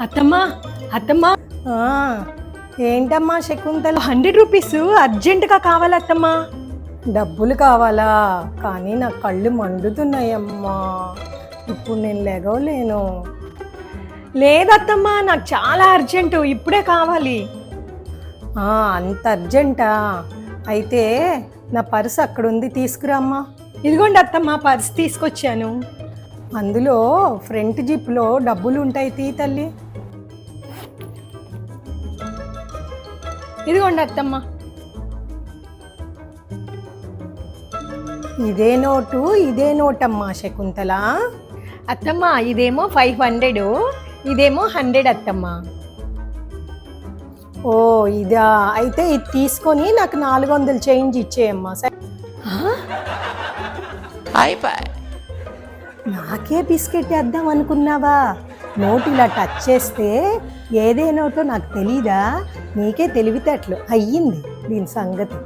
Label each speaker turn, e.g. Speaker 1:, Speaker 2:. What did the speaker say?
Speaker 1: అత్తమ్మా అత్తమ్మా
Speaker 2: ఆ, ఏంటమ్మా శకుంతల?
Speaker 1: 100 రూపీస్ అర్జెంటుగా కావాలి అత్తమ్మా.
Speaker 2: డబ్బులు కావాలా? కానీ నా కళ్ళు మండుతున్నాయమ్మా. ఇప్పుడు నేను లెగవలేను.
Speaker 1: లేదత్తమ్మా, నాకు చాలా అర్జెంటు, ఇప్పుడే కావాలి.
Speaker 2: అంత అర్జెంటా? అయితే నా పర్స్ అక్కడ ఉంది, తీసుకురామ్మా.
Speaker 1: ఇదిగోండి అత్తమ్మా, పర్స్ తీసుకొచ్చాను.
Speaker 2: అందులో ఫ్రంట్ జిప్లో డబ్బులు ఉంటాయి, తీ తల్లి.
Speaker 1: ఇదిగోండి అత్తమ్మా.
Speaker 2: ఇదే నోటమ్మా శకుంతల.
Speaker 1: అత్తమ్మా, ఇదేమో 500, ఇదేమో 100 అత్తమ్మా.
Speaker 2: ఓ ఇదా? అయితే ఇది తీసుకొని నాకు 400 చేంజ్ ఇచ్చేయమ్మా. నాకే బిస్కెట్ వేద్దాం అనుకున్నావా? నోటు ఇలా టచ్ చేస్తే ఏదే నోటో నాకు తెలీదా? నీకే తెలివితేటలు అయ్యింది దీని సంగతి.